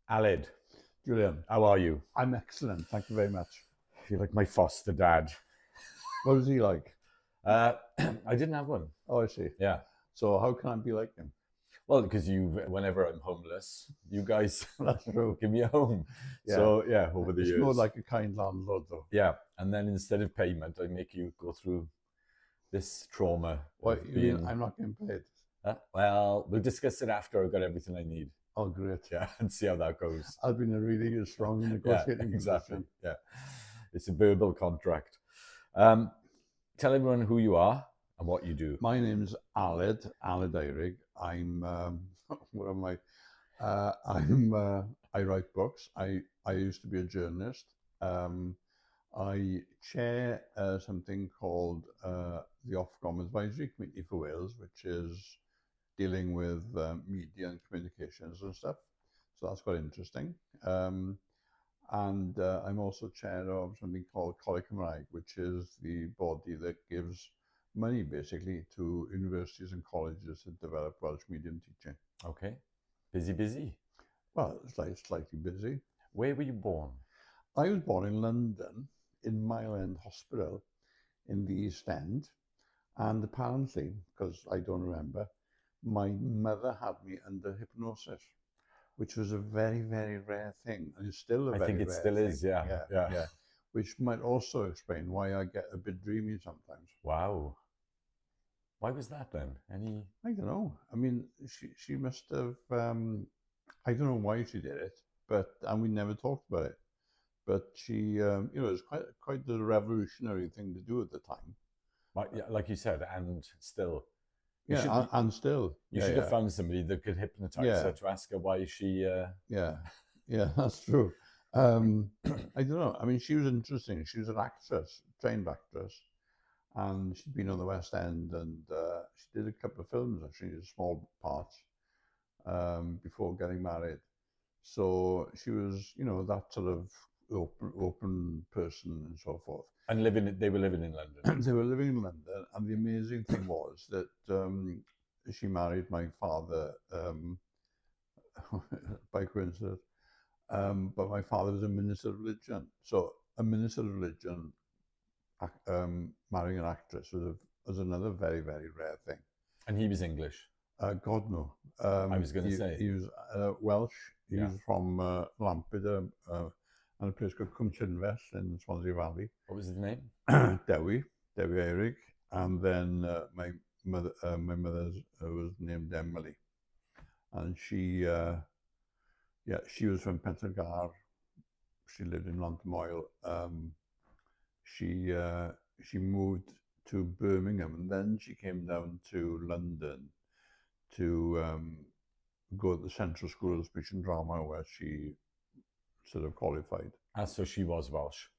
Aled, Julian, how are you? I'm excellent. Thank you very much. You're like my foster dad. What was he like? I didn't have one. Oh, I see. Yeah. So how can I be like him? Well, because whenever I'm homeless, you guys That's true. give me a home. Yeah. So yeah, over the It's years. more like a kind landlord, though. Yeah, and then instead of payment, I make you go through this trauma. What of you being, mean? I'm not getting paid. Well, we'll discuss it after I've got everything I need. Oh, great. Yeah, and see how that goes. I've been a really strong negotiating exactly. position. Yeah, it's a verbal contract. Tell everyone who you are and what you do. My name's Aled Eirug. I'm what am I? I write books. I used to be a journalist. I chair something called the Ofcom Advisory Committee for Wales, which is dealing with media and communications and stuff. So that's quite interesting. And I'm also chair of something called Coleg Cymraeg, which is the body that gives money basically to universities and colleges to develop Welsh medium teaching. Okay. Busy. Well, it's like slightly busy. Where were you born? I was born in London, in Mile End Hospital in the East End. And apparently, because I don't remember, my mother had me under hypnosis, which was a very, very rare thing. And it's still a very rare thing. I think it still is, yeah. Which might also explain why I get a bit dreamy sometimes. Wow. Why was that then? I don't know. I mean, she must have, I don't know why she did it, and we never talked about it. But she, it was quite the revolutionary thing to do at the time. Like you said, and still. And still. You should have found somebody that could hypnotize her to ask her why she... Yeah, that's true. I don't know. I mean, she was interesting. She was an actress, trained actress, and she'd been on the West End, and she did a couple of films, actually, small parts, before getting married. So she was, that sort of open person and so forth. And they were living in London. They were living in London, and the amazing thing was that she married my father by coincidence. But my father was a minister of religion. So a minister of religion marrying an actress was another very, very rare thing. And he was English? God, no. I was going to say. He was Welsh. He was from Lampeter and a place called Cwmllynfell in Swansea Valley. What was his name? Dewi Eirug. And then my mother was named Emily. And she was from Pentargar. She lived in Lantymoel. She moved to Birmingham, and then she came down to London to go to the Central School of Speech and Drama, where she sort of qualified. So she was Welsh?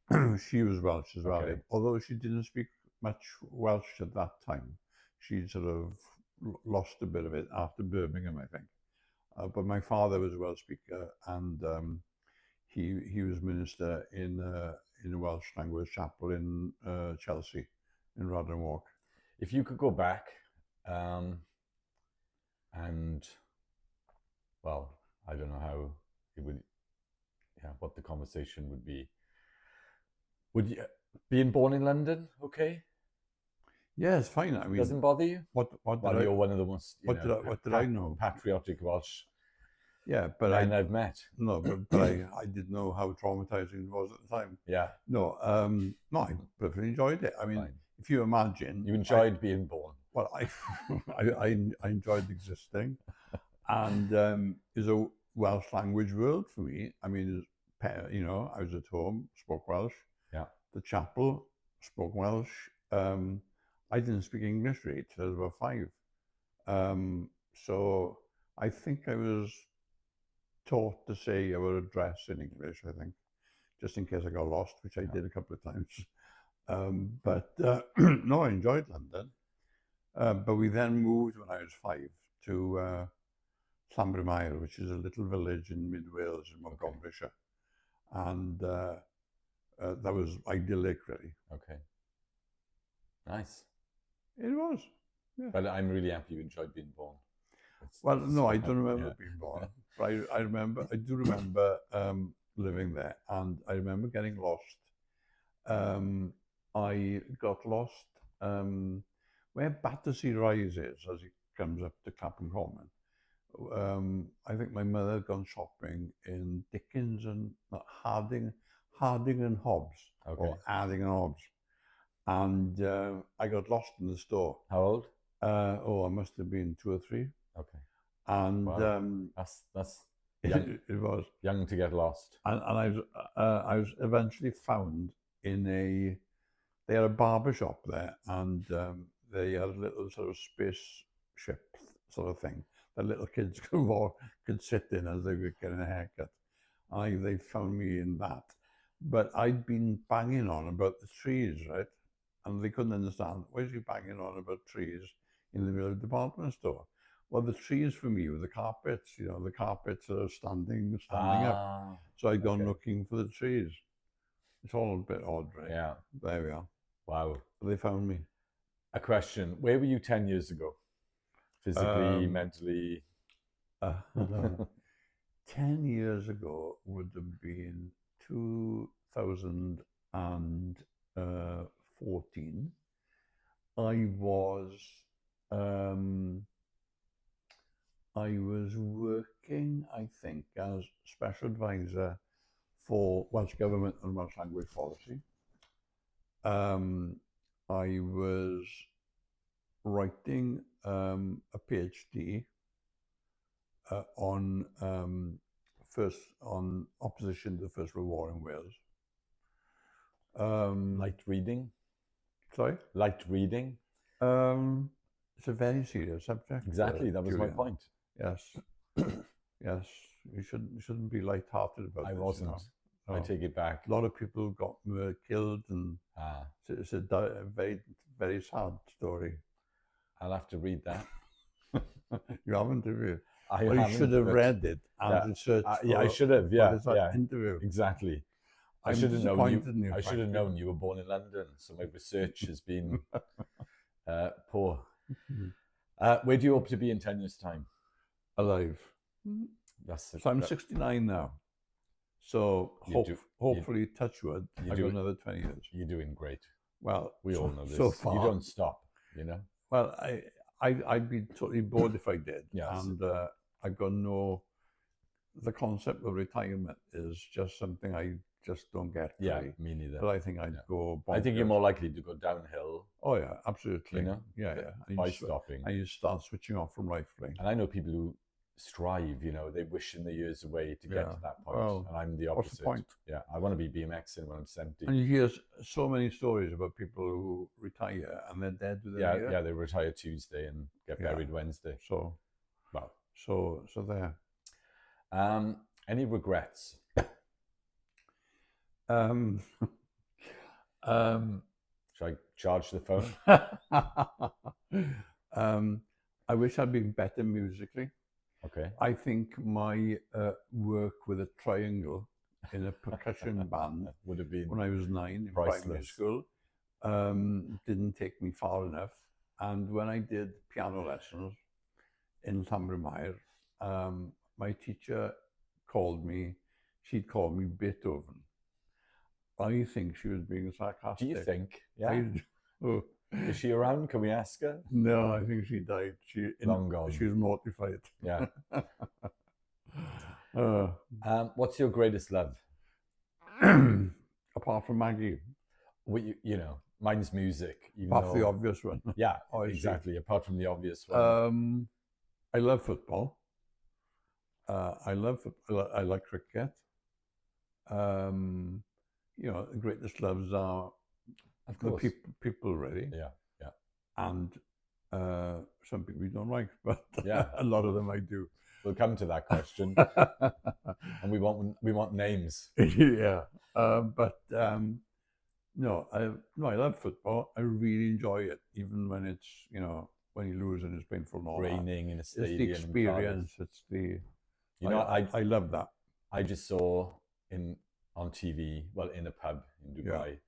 She was Welsh as well. Okay. Although she didn't speak much Welsh at that time. She sort of lost a bit of it after Birmingham, I think. But my father was a Welsh speaker, and he was minister in a Welsh language chapel in Chelsea, in Radnor Walk. If you could go back, and well, I don't know how it would, what the conversation would be. Would you being born in London okay? Yeah, it's fine. I mean, doesn't bother you? You're one of the most what did I know? Patriotic Welsh. Yeah, but I've met. No, but I didn't know how traumatizing it was at the time. Yeah. No, I perfectly enjoyed it. I mean, if you imagine, you enjoyed being born. Well, I enjoyed existing, and it was a Welsh language world for me. I mean, I was at home, spoke Welsh. Yeah. The chapel spoke Welsh. I didn't speak English really till I was about 5. So I think I was taught to say our address in English, I think, just in case I got lost, which I did a couple of times. But no, I enjoyed London. But we then moved when I was 5 to Llanbrynmair, which is a little village in mid-Wales in Montgomeryshire. And that was idyllic, really. Okay. Nice. It was. Yeah. But I'm really happy you enjoyed being born. No, I don't remember being born. But I do remember living there, and I remember getting lost. I got lost where Battersea Rise is as it comes up to Clapham Common. I think my mother had gone shopping in Dickens and Harding and Hobbs, Okay. or Harding and Hobbs, and I got lost in the store. How old? I must have been 2 or 3. Okay. And Wow. That's young, it was young to get lost. and I was eventually found in they had a barber shop there, and they had a little sort of spaceship sort of thing that little kids could sit in as they were getting a haircut. They found me in that, but I'd been banging on about the trees, right? And they couldn't understand, why is he banging on about trees in the middle of the department store? Well, the trees for me were the carpets, the carpets that are standing up. So I'd gone looking for the trees. It's all a bit odd, right? Yeah. There we are. Wow. They found me. A question. Where were you 10 years ago? Physically, mentally? 10 years ago would have been 2014. I was working, I think, as special advisor for Welsh Government and Welsh Language Policy. I was writing a PhD on opposition to the First World War in Wales. Light reading? Sorry? Light reading? It's a very serious subject. Exactly, that was Julian. my point. Yes. Yes, you shouldn't be light-hearted about it. I wasn't. I take it back. A lot of people were killed, and it's a very, very sad story. I'll have to read that. You haven't, have you? You should have read it and researched. I should have. Yeah, interview. Exactly. I should have known you. I should have known you were born in London, so my research has been poor. Where do you hope to be in 10 years' time? Alive. So I'm 69 now. So hopefully, touch wood, I've got another 20 years. You're doing great. Well, we all know this. So far. You don't stop, Well, I'd be totally bored if I did. Yes. And I've got the concept of retirement is just something I just don't get. Yeah, really. Me neither. But I think I'd go bonkers. I think you're more likely to go downhill. Oh yeah, absolutely. Yeah. By stopping. And you start switching off from life. And I know people who strive, they wish in the years away to get to that point. Well, and I'm the opposite. What's the point? Yeah, I want to be BMXing when I'm 70. And you hear so many stories about people who retire and they're dead within a year. Yeah, they retire Tuesday and get buried Wednesday. So there. Any regrets? Should I charge the phone? I wish I'd been better musically. Okay. I think my work with a triangle in a percussion band would have been when I was 9 in primary school didn't take me far enough. And when I did piano lessons in Llanbrynmair, my teacher she'd called me Beethoven. I think she was being sarcastic. Do you think? Yeah. Is she around? Can we ask her? No, I think she died. Long gone. She was mortified. Yeah. What's your greatest love? Apart from Maggie. Well, mine's music. Apart from the obvious one. Yeah, exactly. Apart from the obvious one. I love football. I like cricket. The greatest loves are of course the people really. Yeah. And some people you don't like, but yeah, a lot of them I do. We'll come to that question. And we want names. Yeah. No, I love football. I really enjoy it, even when it's when you lose and it's painful and all raining that. In a stadium. It's the experience. It's the I love that. I just saw on TV, in a pub in Dubai,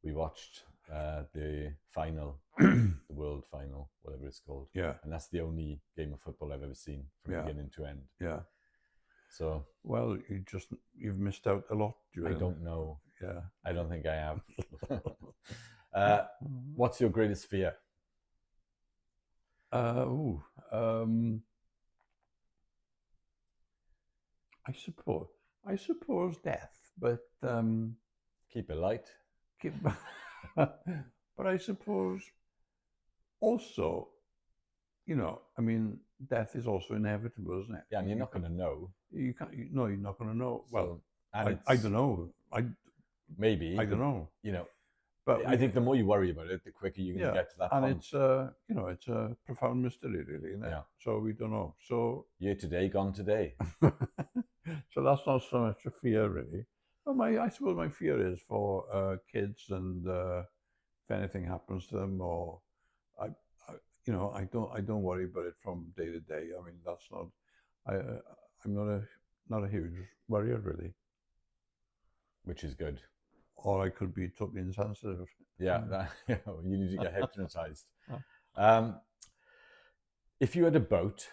we watched the final, the world final, whatever it's called. Yeah. And that's the only game of football I've ever seen from beginning to end. Yeah. So Well, you've missed out a lot, I Julian. don't know. Yeah. I don't think I have. What's your greatest fear? I suppose death, but Keep it light. but I suppose also, I mean, death is also inevitable, isn't it? Yeah, and you're not going to know. You can't. No, you're not going to know. Well, and I don't know. Maybe I don't know. But I think the more you worry about it, the quicker you can get to that point. And it's a profound mystery, really, isn't it? Yeah. So we don't know. So year today, gone today. So that's not so much a fear, really. Well, I suppose my fear is for kids, and if anything happens to them, or I don't worry about it from day to day. I mean, that's not. I'm not a huge worrier, really. Which is good. Or I could be totally insensitive. Yeah, you need to get hypnotized. If you had a boat,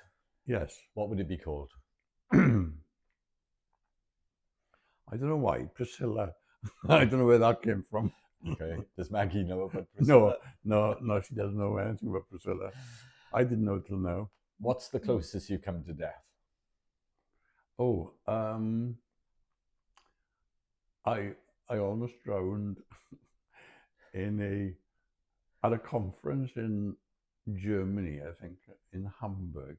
yes, what would it be called? I don't know why. Priscilla. I don't know where that came from. Okay. Does Maggie know about Priscilla? No, she doesn't know anything about Priscilla. I didn't know till now. What's the closest you come to death? Oh, I almost drowned at a conference in Germany, I think, in Hamburg.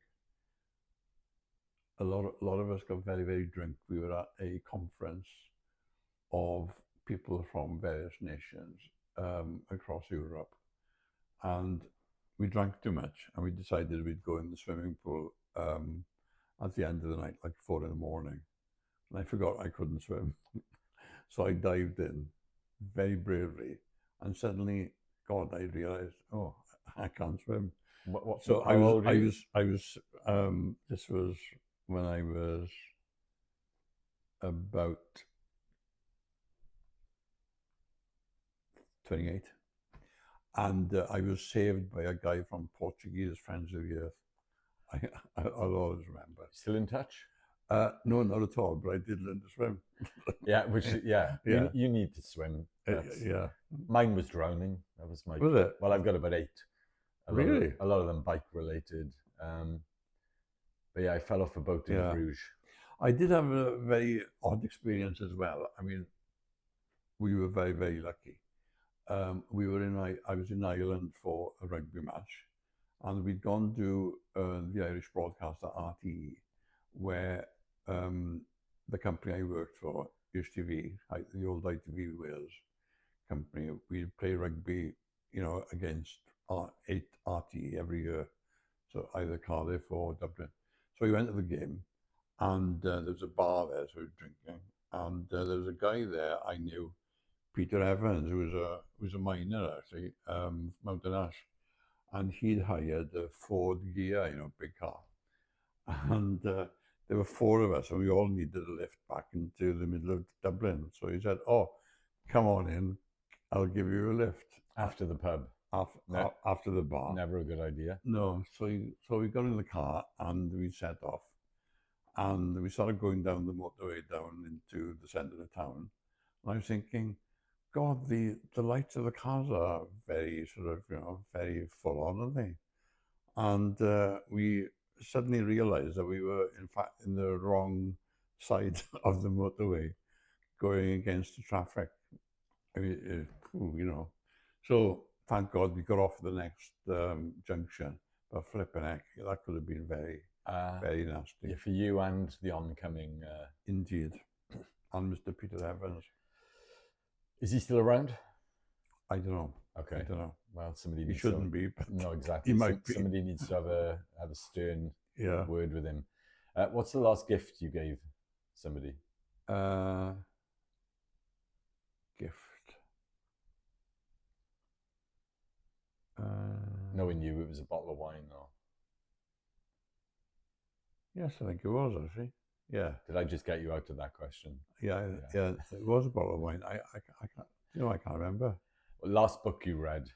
A lot of us got very, very drunk. We were at a conference of people from various nations across Europe, and we drank too much, and we decided we'd go in the swimming pool at the end of the night, like 4 a.m, and I forgot I couldn't swim. So I dived in very bravely, and suddenly, God, I realized, oh, I can't swim. So I was. This was when I was about 28, and I was saved by a guy from Portuguese Friends of the Earth. I'll always remember. Still in touch? No, not at all. But I did learn to swim. Yeah. You need to swim. Yeah. Mine was drowning. That was my. Was it? Well, I've got about 8. Really? A lot of them bike related. But yeah, I fell off a boat in Bruges. I did have a very odd experience as well. I mean, we were very, very lucky. I was in Ireland for a rugby match, and we'd gone to the Irish broadcaster RTE, where the company I worked for, USTV, the old ITV Wales company, we'd play rugby, against 8 RTE every year, so either Cardiff or Dublin. So we went to the game, and there was a bar there, so we were drinking, and there was a guy there I knew, Peter Evans, who was a miner actually, Mountain Ash, and he'd hired a Ford Ghia, big car, and there were 4 of us, and we all needed a lift back into the middle of Dublin. So he said, "Oh, come on in, I'll give you a lift." After the pub? After the bar. Never a good idea. No, so we got in the car, and we set off, and we started going down the motorway down into the centre of town. And I was thinking, God, the lights of the cars are very sort of, very full on, aren't they? And we suddenly realized that we were, in fact, in the wrong side of the motorway, going against the traffic. I mean, So thank God we got off the next junction. But flipping heck, that could have been very, very nasty. Yeah, for you and the oncoming. Indeed. And Mr. Peter Evans. Is he still around? I don't know. Okay. I don't know. Well, somebody He shouldn't be. But no, exactly. He might be. Somebody needs to have a stern Yeah. word with him. What's the last gift you gave somebody? Gift. Knowing you, it was a bottle of wine, or? Yes, I think it was actually. Yeah. Did I just get you out of that question? Yeah. It was a bottle of wine. I can't. I can't remember. Last book you read?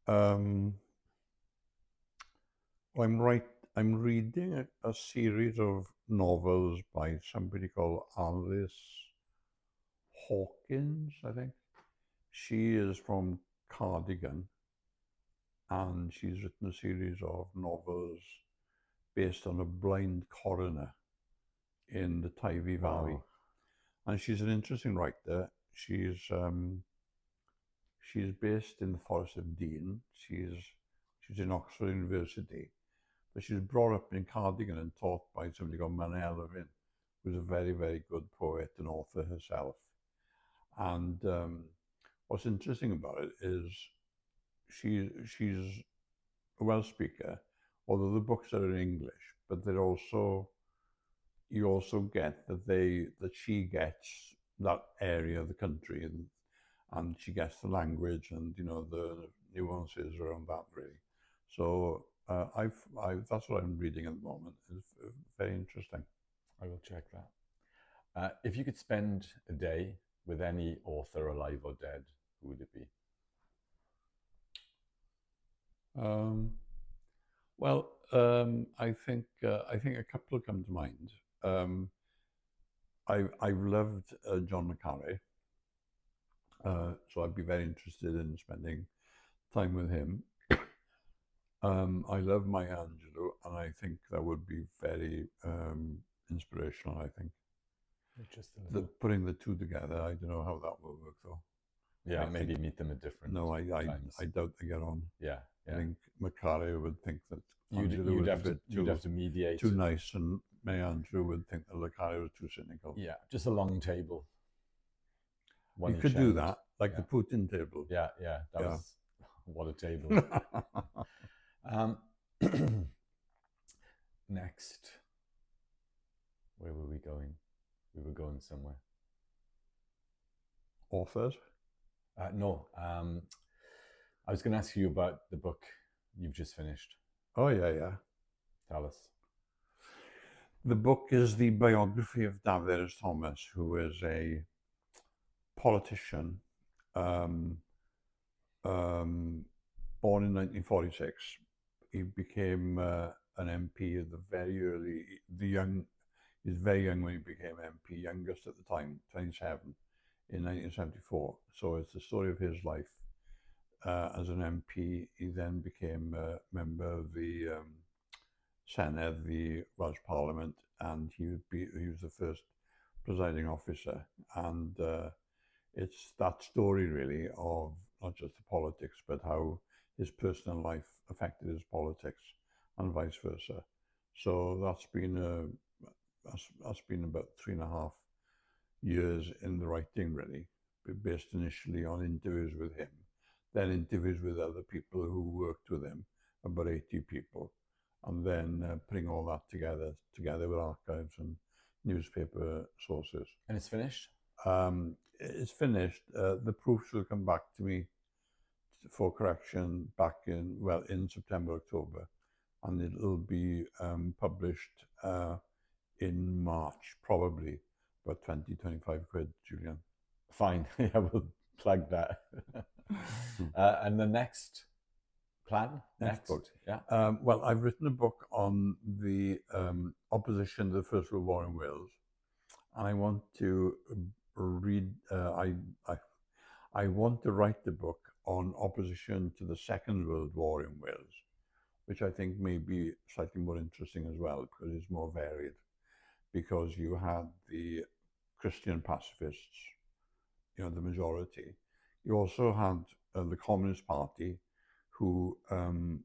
I'm I'm reading a series of novels by somebody called Alice Hawkins, I think. She is from Cardigan, and she's written a series of novels based on a blind coroner in the Teifi Valley. Wow. And she's an interesting writer. She's based in the Forest of Dean. She's in Oxford University, but she was brought up in Cardigan and taught by somebody called Manel Levin, who's a very, very good poet and author herself. And what's interesting about it is she's a Welsh speaker, although the books are in English, but they're also, you also get that she gets that area of the country, and she gets the language and, you know, the nuances around that, really. So that's what I'm reading at the moment. It's very interesting. I will check that. If you could spend a day with any author, alive or dead, who would it be? I think a couple come to mind. I've loved John le Carré, so I'd be very interested in spending time with him. I love Maya Angelou, and I think that would be very inspirational. I think putting the two together, I don't know how that will work though. Yeah, maybe meet them at different times. I doubt they get on. Yeah. I think le Carré would think that you'd have to mediate. Too nice, and Maya Angelou would think that le Carré was too cynical. Yeah, just a long table. You could do that, like the Putin table. Yeah, that was what a table. Next, where were we going? We were going somewhere. Authors? No, I was going to ask you about the book you've just finished. Oh, yeah. Tell us. The book is the biography of Dafydd Thomas, who is a politician born in 1946. He became an MP at the very early, he was very young when he became MP, youngest at the time, 27, in 1974. So it's the story of his life. As an MP, he then became a member of the Senedd, the Welsh Parliament, and he was the first presiding officer. And it's that story really of not just the politics, but how his personal life affected his politics and vice versa. So that's been about 3.5 years in the writing, really, based initially on interviews with him, then interviews with other people who worked with him, about 80 people, and then putting all that together with archives and newspaper sources. And it's finished? It's finished. The proofs will come back to me for correction back in September, October, and it'll be published in March, probably, about 20-25 quid, Julian. Fine, yeah, we'll plug that. And the next plan? Next book. Yeah. Well, I've written a book on the opposition to the First World War in Wales, and I want to I want to write the book on opposition to the Second World War in Wales, which I think may be slightly more interesting as well, because it's more varied. Because you had the Christian pacifists, you know, the majority. You also had the Communist Party, who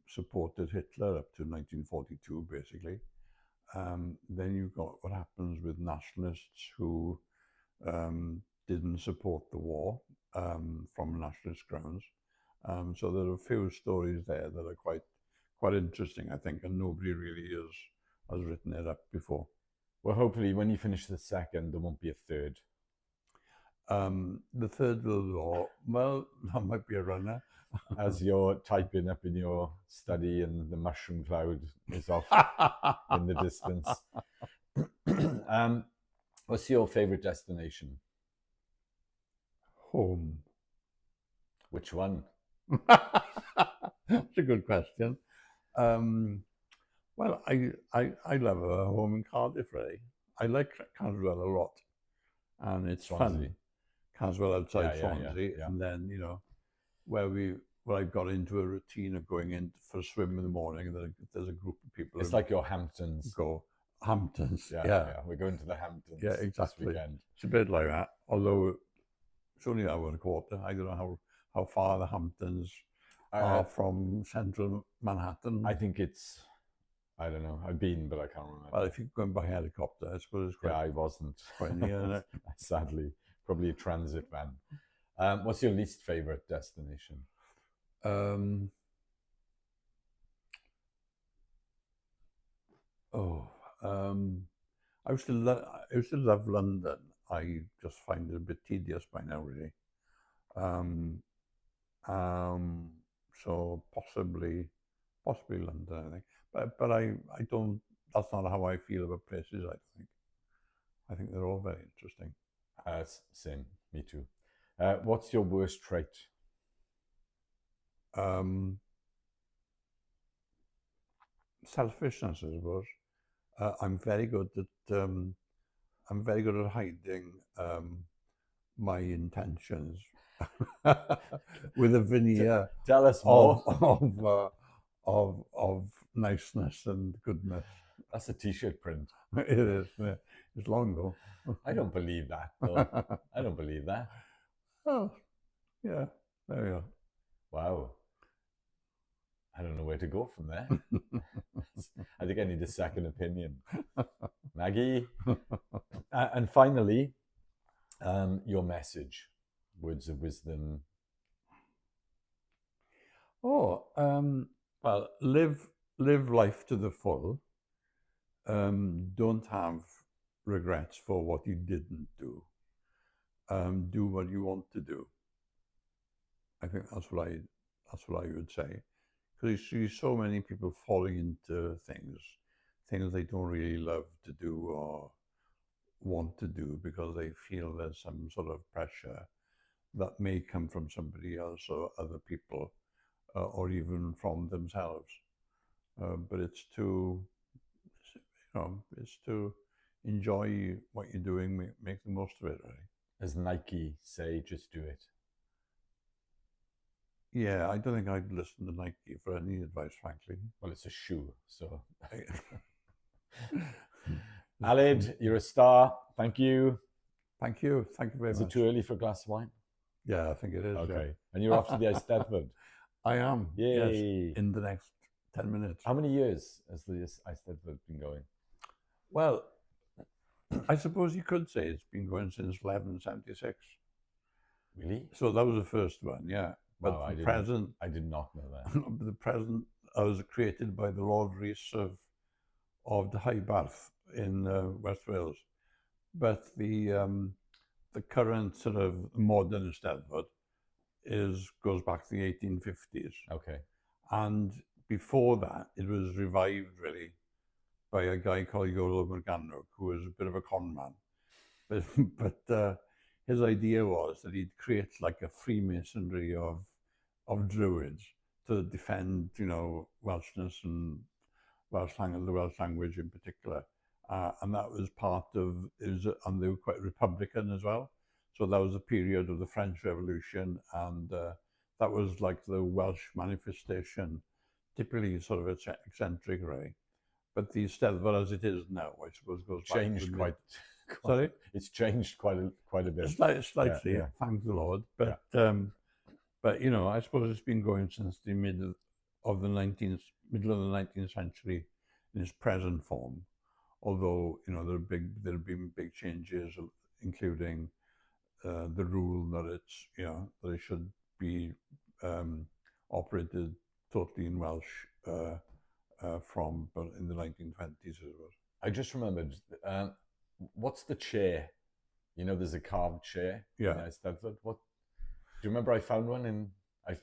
supported Hitler up to 1942, basically. Then you've got what happens with nationalists who didn't support the war from nationalist grounds. So there are a few stories there that are quite interesting, I think, and nobody really has written it up before. Well, hopefully when you finish the second, there won't be a third. The Third World War, well, that might be a runner. As you're typing up in your study and the mushroom cloud is off in the distance. What's your favourite destination? Home. Which one? That's a good question. Well, I love a home in Cardiff, really. I like Caswell a lot, and it's Swansea. fun. Caswell outside Yeah, Swansea, yeah. and then where I got into a routine of going in for a swim in the morning. And there's a group of people. It's like your Hamptons. Go Hamptons. Yeah. We're going to the Hamptons. Yeah, exactly. This weekend. It's a bit like that, although it's only an hour and a quarter. I don't know how far the Hamptons are from central Manhattan. I think it's, I don't know. I've been, but I can't remember. Well, if you're going by helicopter, I suppose it's quite. Yeah, I wasn't. Quite near, isn't it? Sadly, probably a transit van. What's your least favorite destination? I used to love London. I just find it a bit tedious by now, really. So possibly London, I think. But I don't. That's not how I feel about places. I think they're all very interesting. Same, me too. What's your worst trait? Selfishness, I suppose. I'm very good at hiding my intentions with a veneer. Tell us more of niceness and goodness. That's a T-shirt print. It is. Yeah. It's long though. I don't believe that, though. I don't believe that. Oh, yeah. There we are. Wow. I don't know where to go from there. I think I need a second opinion. Maggie. And finally, your message, words of wisdom. Well, live life to the full. Don't have regrets for what you didn't do. Do what you want to do. I think that's what I would say. Because you see so many people falling into things they don't really love to do or want to do because they feel there's some sort of pressure that may come from somebody else or other people or even from themselves. But it's to enjoy what you're doing, make the most of it, really. As Nike say, just do it. Yeah, I don't think I'd listen to Nike for any advice, frankly. Well, it's a shoe, so. Aled, you're a star. Thank you. Thank you. Thank you very much. Is it too early for a glass of wine? Yeah, I think it is. Okay. Yeah. And you're off to the Eisteddfod? I am. Yay. Yes, in the next 10 minutes. How many years has the Eisteddfod been going? Well, I suppose you could say it's been going since 1176. Really? So that was the first one, yeah. But wow, the present... I did not know that. The present was created by the Lord Rees of the High Bath in West Wales. But the current sort of modern Eisteddfod goes back to the 1850s. Okay. And before that, it was revived, really, by a guy called Iolo Morgannwg, who was a bit of a con man. But his idea was that he'd create like a Freemasonry of Druids to defend, Welshness and the Welsh language in particular. And that was part of, and they were quite Republican as well. So that was a period of the French Revolution, and that was like the Welsh manifestation, typically sort of eccentric, really. But the Eisteddfod as it is now, I suppose, goes changed back to Sorry? It's changed quite a bit. Slightly, yeah. Thank the Lord. But I suppose it's been going since the middle of the 19th century in its present form. Although there have been big changes, including the rule that that it should be operated totally in Welsh from in the 1920s. It was. I just remembered. What's the chair? There's a carved chair. Yeah. In Eisteddfod. What? Do you remember? I found one in a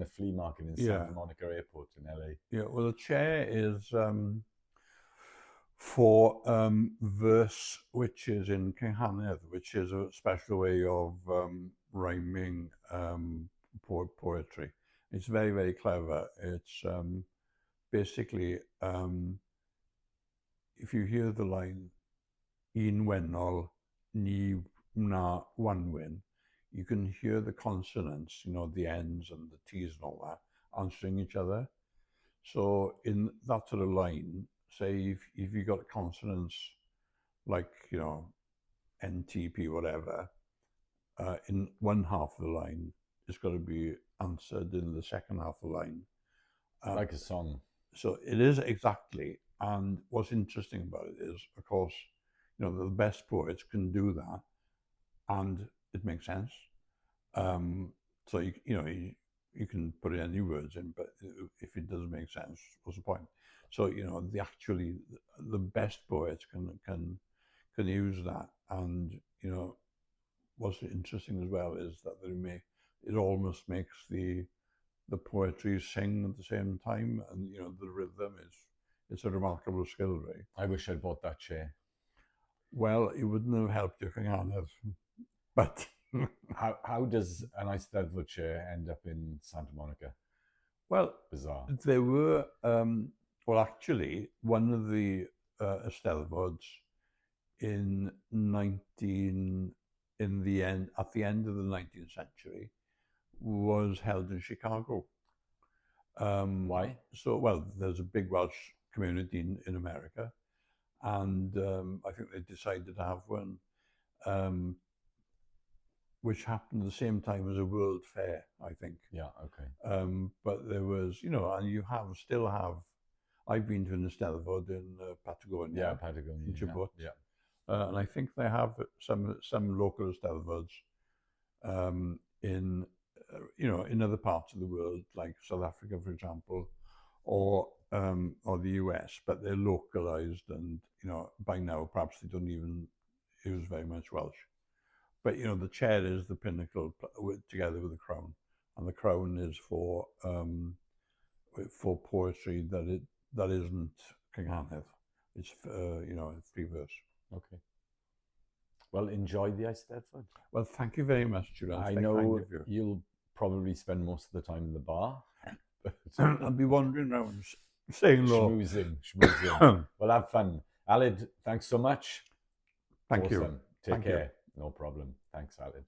flea market in Santa Monica Airport in LA. Yeah. Well, the chair is for verse, which is in Cynghanedd, which is a special way of rhyming poetry. It's very, very clever. It's basically, if you hear the line un wennol ni na wanwyn, you can hear the consonants, the N's and the T's and all that, answering each other. So in that sort of line, say if you got consonants like, NTP, whatever, in one half of the line, it's got to be answered in the second half of the line. Like a song. So it is exactly. And what's interesting about it is, of course, the best poets can do that, and it makes sense. So you can put any words in, but if it doesn't make sense, what's the point? So the best poets can use that, and what's interesting as well is that it almost makes the poetry sing at the same time, and the rhythm it's a remarkable skill, really. I wish I'd bought that chair. Well, it wouldn't have helped you, but how does an Eisteddfod chair end up in Santa Monica? Well, bizarre. There were actually one of the Eisteddfods at the end of the 19th century was held in Chicago. Why? So, there's a big Welsh community in America, and I think they decided to have one, which happened at the same time as a World Fair, I think. Yeah, okay. But there was, and you still have. I've been to an Eisteddfod in Patagonia. Yeah, Patagonia. In Chubut. Yeah. And I think they have some local Eisteddfods in other parts of the world, like South Africa, for example, or the US, but they're localized, and by now perhaps they don't even use very much Welsh. But the chair is the pinnacle, together with the crown, and the crown is for poetry that isn't Cynganedd. It's free verse. Okay. Well, enjoy the Eisteddfod. Well, thank you very much, Julian. I know you'll probably spend most of the time in the bar. I'll be wandering around saying low. Schmoozing. Well, have fun. Aled, thanks so much. Thank you. Take care. No problem. Thanks, Aled.